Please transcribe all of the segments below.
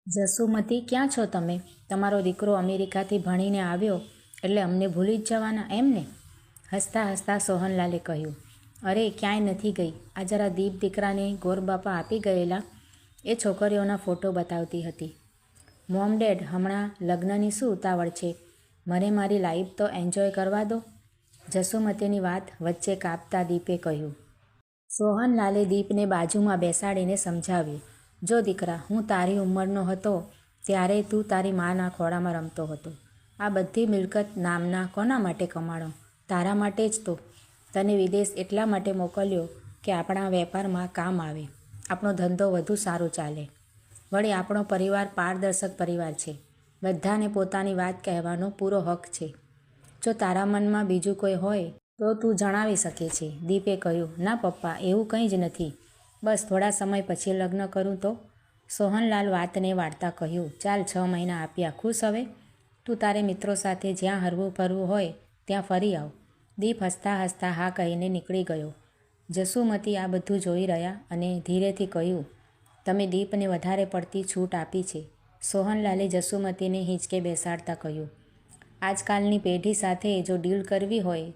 જસુમતી, ક્યાં છો તમે? તમારો દીકરો અમેરિકાથી ભણીને આવ્યો એટલે અમને ભૂલી જ જવાના એમ ને? હસતા હસતા સોહનલાલે કહ્યું. અરે ક્યાંય નથી ગઈ. આ જરા દીપ દીકરાને ગોરબાપા આપી ગયેલા એ છોકરીઓના ફોટો બતાવતી હતી. મોમ ડેડ, હમણાં લગ્નની શું ઉતાવળ છે? મને મારી લાઈફ તો એન્જોય કરવા દો. જસુમતીની વાત વચ્ચે કાપતા દીપે કહ્યું. સોહનલાલે દીપને બાજુમાં બેસાડીને સમજાવ્યું. જો દીકરા, હું તારી ઉંમરનો હતો ત્યારે તું તારી માના ખોળામાં રમતો હતો. આ બધી મિલકત નામના કોના માટે કમાણો? તારા માટે જ તો. તને વિદેશ એટલા માટે મોકલ્યો કે આપણા વેપારમાં કામ આવે, આપણો ધંધો વધુ સારું ચાલે. વળી આપણો પરિવાર પારદર્શક પરિવાર છે. બધાને પોતાની વાત કહેવાનો પૂરો હક છે. જો તારા મનમાં બીજું કોઈ હોય તો તું જણાવી શકે છે. દીપે કહ્યું. ના પપ્પા, એવું કંઈ જ નથી. બસ થોડા સમય પછી લગ્ન કરું તો? સોહનલાલ વાતને વાળતા કહ્યું. ચાલ, 6 મહિના આપ્યા, ખુશ હવે? તું તારે મિત્રો સાથે જ્યાં હરવું ફરવું હોય ત્યાં ફરી આવ. દીપ હસતા હસતા હા કહીને નીકળી ગયો. જસુમતી આ બધું જોઈ રહ્યા અને ધીરેથી કહ્યું. તમે દીપને વધારે પડતી છૂટ આપી છે. સોહનલાલે જસુમતીને હિંચકે બેસાડતા કહ્યું. આજકાલની પેઢી સાથે જો ડીલ કરવી હોય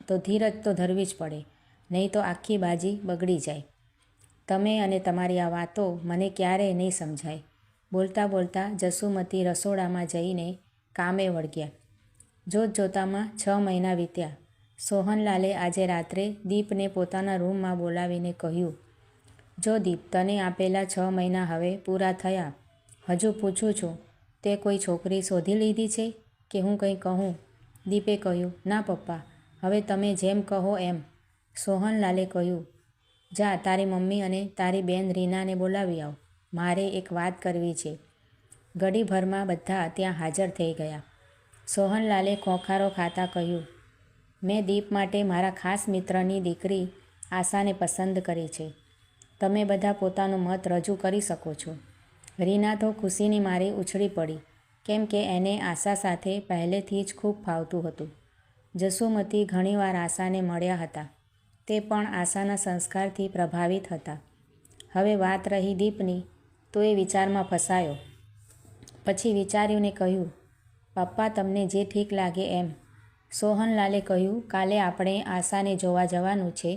તો ધીરજ તો ધરવી જ પડે, નહીં તો આખી બાજી બગડી જાય. તમે અને તમારી આ વાતો મને ક્યારેય નહીં સમજાય. બોલતા બોલતા જસુમતી રસોડામાં જઈને કામે વળગ્યા. જોતજોતામાં 6 મહિના વીત્યા. સોહનલાલે આજે રાત્રે દીપને પોતાના રૂમમાં બોલાવીને કહ્યું. જો દીપ, તને આપેલા 6 મહિના હવે પૂરા થયા. હજુ પૂછું છું, તે કોઈ છોકરી શોધી લીધી છે કે હું કંઈ કહું? દીપે કહ્યું. ના પપ્પા, હવે તમે જેમ કહો એમ. સોહનલાલે કહ્યું. જા, તારી મમ્મી અને તારી બેન રીનાને બોલાવી આવ. મારે એક વાત કરવી છે. ઘડીભરમાં બધા ત્યાં હાજર થઈ ગયા. સોહનલાલે ખોંખારો ખાતા કહ્યું. મેં દીપ માટે મારા ખાસ મિત્રની દીકરી આશાને પસંદ કરી છે. તમે બધા પોતાનો મત રજૂ કરી શકો છો. રીના તો ખુશીની મારી ઉછળી પડી, કેમ કે એને આશા સાથે પહેલેથી જ ખૂબ ફાવતું હતું. જસુમતી ઘણીવાર આશાને મળ્યા હતા. તે પણ આશાના સંસ્કારથી પ્રભાવિત હતા. હવે વાત રહી દીપની, તો એ વિચારમાં ફસાયો. પછી વિચાર્યું ને કહ્યું. પપ્પા, તમને જે ઠીક લાગે એમ. સોહનલાલે કહ્યું. કાલે આપણે આશાને જોવા જવાનું છે.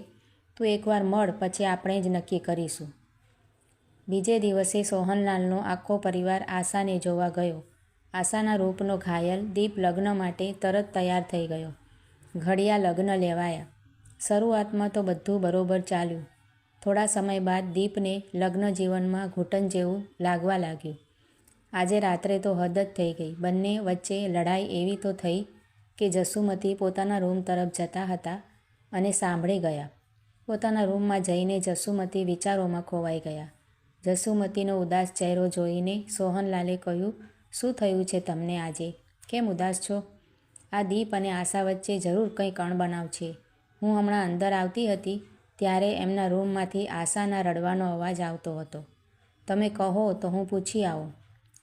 તું એકવાર મળ, પછી આપણે જ નક્કી કરીશું. બીજે દિવસે સોહનલાલનો આખો પરિવાર આશાને જોવા ગયો. આશાના રૂપનો ઘાયલ દીપ લગ્ન માટે તરત તૈયાર થઈ ગયો. ઘડિયા લગ્ન લેવાયા. શરૂઆતમાં તો બધું બરોબર ચાલ્યું. થોડા સમય બાદ દીપને લગ્ન જીવનમાં ઘૂંટણ જેવું લાગવા લાગ્યું. આજે રાત્રે તો હદ જ થઈ ગઈ. બંને વચ્ચે લડાઈ એવી તો થઈ કે જસુમતી પોતાના રૂમ તરફ જતા હતા અને સાંભળી ગયા. પોતાના રૂમમાં જઈને જસુમતી વિચારોમાં ખોવાઈ ગયા. જસુમતીનો ઉદાસ ચહેરો જોઈને સોહનલાલે કહ્યું. શું થયું છે તમને આજે? કેમ ઉદાસ છો? આ દીપ અને આશા વચ્ચે જરૂર કંઈ કણબનાવ છે. હું હમણાં અંદર આવતી હતી ત્યારે એમના રૂમમાંથી આશાના રડવાનો અવાજ આવતો હતો. તમે કહો તો હું પૂછી આવું.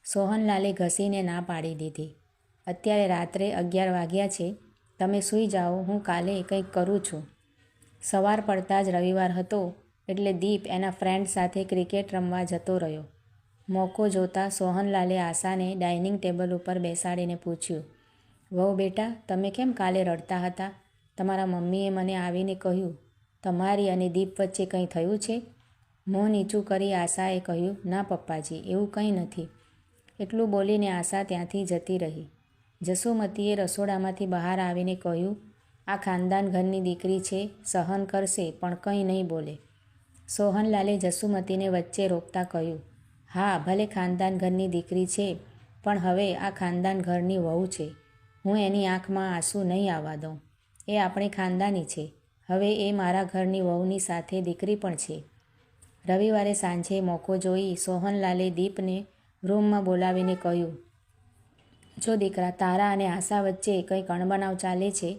સોહનલાલે ઘસીને ના પાડી દીધી. અત્યારે રાત્રે 11 વાગ્યા છે. તમે સૂઈ જાઓ, હું કાલે કંઈક કરું છું. સવાર પડતા જ રવિવાર હતો એટલે દીપ એના ફ્રેન્ડ સાથે ક્રિકેટ રમવા જતો રહ્યો. મોકો જોતા સોહનલાલે આશાને ડાઇનિંગ ટેબલ ઉપર બેસાડીને પૂછ્યું. વહુ બેટા, તમે કેમ કાલે રડતા હતા? તમારા મમ્મીએ મને આવીને કહ્યું તમારી અને દીપ વચ્ચે કંઈ થયું છે? મોં નીચું કરી આશાએ કહ્યું. ના પપ્પાજી, એવું કંઈ નથી. એટલું બોલીને આશા ત્યાંથી જતી રહી. જસુમતીએ રસોડામાંથી બહાર આવીને કહ્યું. આ ખાનદાન ઘરની દીકરી છે, સહન કરશે પણ કંઈ નહીં બોલે. સોહનલાલે જસુમતીને વચ્ચે રોકતા કહ્યું. હા, ભલે ખાનદાન ઘરની દીકરી છે, પણ હવે આ ખાનદાન ઘરની વહુ છે. હું એની આંખમાં આંસુ નહીં આવવા દઉં. એ આપણી ખાનદાની છે. હવે એ મારા ઘરની વહુની સાથે દીકરી પણ છે. રવિવારે સાંજે મોકો જોઈ સોહનલાલે દીપને રૂમમાં બોલાવીને કહ્યું. જો દીકરા, તારા અને આશા વચ્ચે કંઈક અણબનાવ ચાલે છે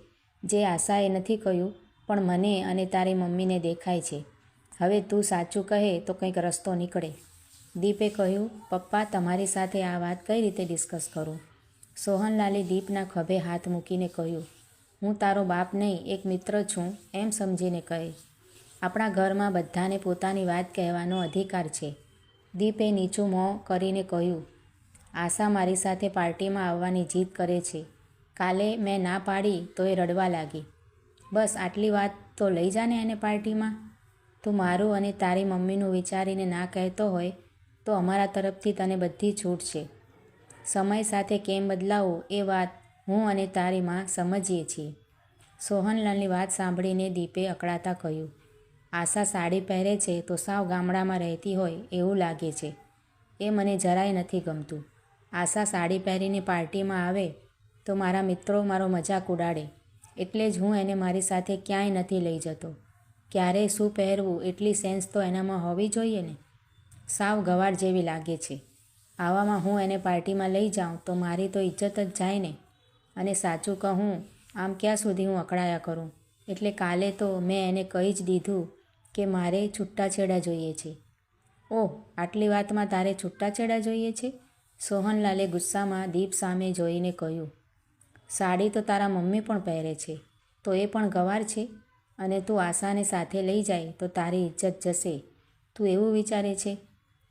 જે આશાએ નથી કહ્યું, પણ મને અને તારી મમ્મીને દેખાય છે. હવે તું સાચું કહે તો કંઈક રસ્તો નીકળે. દીપે કહ્યું. પપ્પા, તમારી સાથે આ વાત કઈ રીતે ડિસ્કસ કરું? સોહનલાલે દીપના ખભે હાથ મૂકીને કહ્યું. હું તારો બાપ નહીં, એક મિત્ર છું એમ સમજીને કહે. આપણા ઘરમાં બધાને પોતાની વાત કહેવાનો અધિકાર છે. દીપે નીચું મોં કરીને કહ્યું, આશા મારી સાથે પાર્ટીમાં આવવાની જીદ કરે છે. કાલે મેં ના પાડી તો એ રડવા લાગી. બસ આટલી વાત તો લઈ જાને એને પાર્ટીમાં. તું મારું અને તારી મમ્મીનું વિચારીને ના કહેતો હોય તો અમારા તરફથી તને બધી છૂટ છે. સમય સાથે કેમ બદલાવું એ વાત હું અને તારી માં સમજીએ છીએ. સોહનલાલની વાત સાંભળીને દીપે અકળાતા કહ્યું, આશા સાડી પહેરે છે તો સાવ ગામડામાં રહેતી હોય એવું લાગે છે. એ મને જરાય નથી ગમતું. આશા સાડી પહેરીને પાર્ટીમાં આવે તો મારા મિત્રો મારો મજાક ઉડાડે. એટલે જ હું એને મારી સાથે ક્યાંય નથી લઈ જતો. ક્યારે શું પહેરવું એટલી સેન્સ તો એનામાં હોવી જોઈએ ને. સાવ ગવાર જેવી લાગે છે. આવામાં હું એને પાર્ટીમાં લઈ જાઉં તો મારી તો ઇજ્જત જ જાય ને. અને સાચું કહું આમ ક્યાં સુધી હું અકળાયા કરું. એટલે કાલે તો મેં એને કહી જ દીધું કે મારે છૂટાછેડા જોઈએ છે. ઓહ, આટલી વાતમાં તારે છૂટાછેડા જોઈએ છે? સોહનલાલે ગુસ્સામાં દીપ સામે જોઈને કહ્યું, સાડી તો તારા મમ્મી પણ પહેરે છે તો એ પણ ગવાર છે. અને તું આશાને સાથે લઈ જાય તો તારી ઇજ્જત જશે. તું એવું વિચારે છે?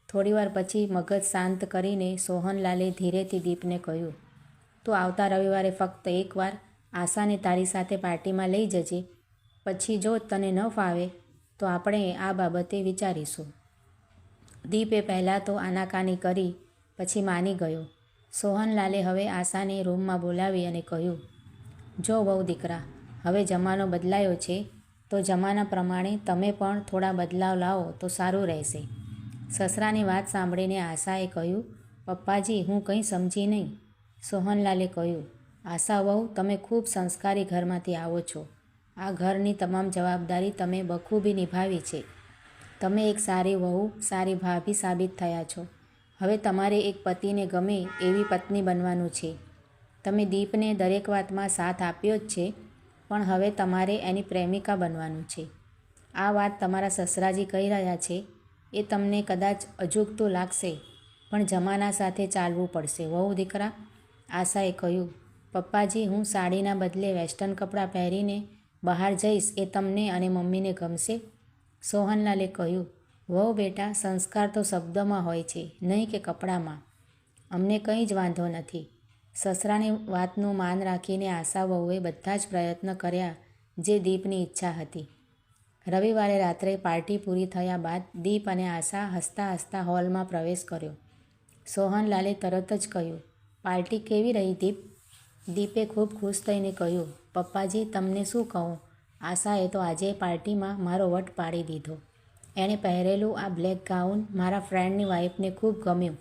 થોડીવાર પછી મગજ શાંત કરીને સોહનલાલે ધીરેથી દીપને કહ્યું, તું આવતા રવિવારે ફક્ત એકવાર આશાને તારી સાથે પાર્ટીમાં લઈ જજે. પછી જો તને ન ફાવે તો આપણે આ બાબતે વિચારીશું. દીપે પહેલાં તો આનાકાની કરી પછી માની ગયો. સોહનલાલે હવે આશાને રૂમમાં બોલાવી અને કહ્યું, જો વહુ દીકરા, હવે જમાનો બદલાયો છે તો જમાના પ્રમાણે તમે પણ થોડા બદલાવ લાવો તો સારું રહેશે. સસરાની વાત સાંભળીને આશાએ કહ્યું, પપ્પાજી હું કંઈ સમજી નહીં. સોહનલાલે કહ્યું, આશા વહુ, તમે ખૂબ સંસ્કારી ઘરમાંથી આવો છો. આ ઘરની તમામ જવાબદારી તમે બખૂબી નિભાવી છે. તમે એક સારી વહુ, સારી ભાભી સાબિત થયા છો. હવે તમારે એક પતિને ગમે એવી પત્ની બનવાનું છે. તમે દીપને દરેક વાતમાં સાથ આપ્યો જ છે, પણ હવે તમારે એની પ્રેમિકા બનવાનું છે. આ વાત તમારા સસરાજી કહી રહ્યા છે એ તમને કદાચ અજુગતું લાગશે, પણ જમાના સાથે ચાલવું પડશે વહુ દીકરા. આશાએ કહ્યું, પપ્પાજી હું સાડીના બદલે વેસ્ટર્ન કપડાં પહેરીને બહાર જઈશ એ તમને અને મમ્મીને ગમશે? સોહનલાલે કહ્યું, વહુ બેટા, સંસ્કાર તો શબ્દમાં હોય છે નહીં કે કપડામાં. અમને કંઈ જ વાંધો નથી. સસરાની વાતનું માન રાખીને આશા વહુએ બધા જ પ્રયત્ન કર્યા જે દીપની ઈચ્છા હતી. રવિવારે રાત્રે પાર્ટી પૂરી થયા બાદ દીપ અને આશા હસતા હસતા હોલમાં પ્રવેશ કર્યો. સોહનલાલે તરત જ કહ્યું, પાર્ટી કેવી રહી દીપ? દીપે ખૂબ ખુશ થઈને કહ્યું, પપ્પાજી તમને શું કહું, આશાએ તો આજે પાર્ટીમાં મારો વટ પાડી દીધો. એણે પહેરેલું આ બ્લેક ગાઉન મારા ફ્રેન્ડની વાઈફને ખૂબ ગમ્યું.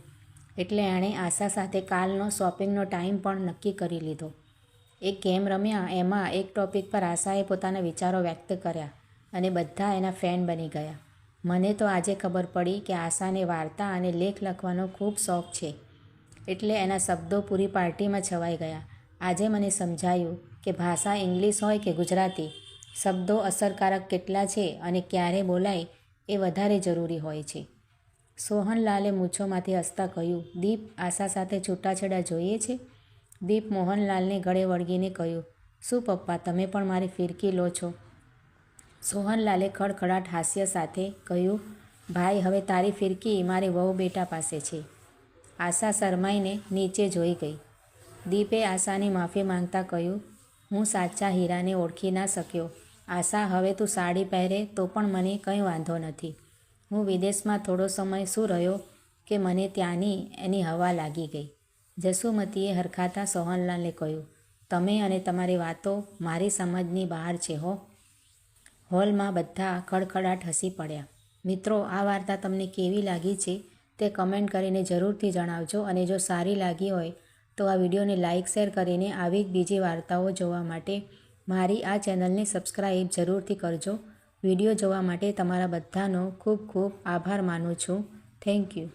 એટલે એણે આશા સાથે કાલનો શોપિંગનો ટાઈમ પણ નક્કી કરી લીધો. એક ગેમ રમ્યા, એમાં એક ટોપિક પર આશાએ પોતાના વિચારો વ્યક્ત કર્યા અને બધા એના ફેન બની ગયા. મને તો આજે ખબર પડી કે આશાને વાર્તા અને લેખ લખવાનો ખૂબ શોખ છે. એટલે એના શબ્દો પૂરી પાર્ટીમાં છવાઈ ગયા. આજે મને સમજાયું કે ભાષા ઇંગ્લિશ હોય કે ગુજરાતી, શબ્દો અસરકારક કેટલા છે અને ક્યારે બોલાય એ વધારે જરૂરી હોય છે. સોહનલાલે મૂછોમાંથી હસતા કહ્યું, દીપ, આશા સાથે છૂટાછેડા જોઈએ છે? દીપ મોહનલાલને ગળે વળગીને કહ્યું, શું પપ્પા, તમે પણ મારી ફિરકી લો છો? સોહનલાલે ખડખડાટ હાસ્ય સાથે કહ્યું, ભાઈ, હવે તારી ફિરકી મારી વહુ બેટા પાસે છે. આશા શરમાઈને નીચે જોઈ ગઈ. દીપે આશાની માફી માંગતા કહ્યું, હું સાચા હીરાને ઓળખી ના શક્યો. આશા, હવે તું સાડી પહેરે તો પણ મને કંઈ વાંધો નથી. હું વિદેશમાં થોડો સમય શું રહ્યો કે મને ત્યાંની એની હવા લાગી ગઈ. જસુમતીએ હરખાતા સોહનલાલને કહ્યું, તમે અને તમારી વાતો મારી સમજની બહાર છે હો. હોલમાં બધા ખડખડાટ હસી પડ્યા. મિત્રો, આ વાર્તા તમને કેવી લાગી છે તે કમેન્ટ કરીને જરૂરથી જણાવજો. અને જો સારી લાગી હોય તો આ વિડીયોને લાઇક, શેર કરીને આવી જ બીજી વાર્તાઓ જોવા માટે મારી આ ચેનલને સબસ્ક્રાઈબ જરૂરથી કરજો. વિડીયો જોવા માટે તમારા બધાનો ખૂબ ખૂબ આભાર માનું છું. Thank you.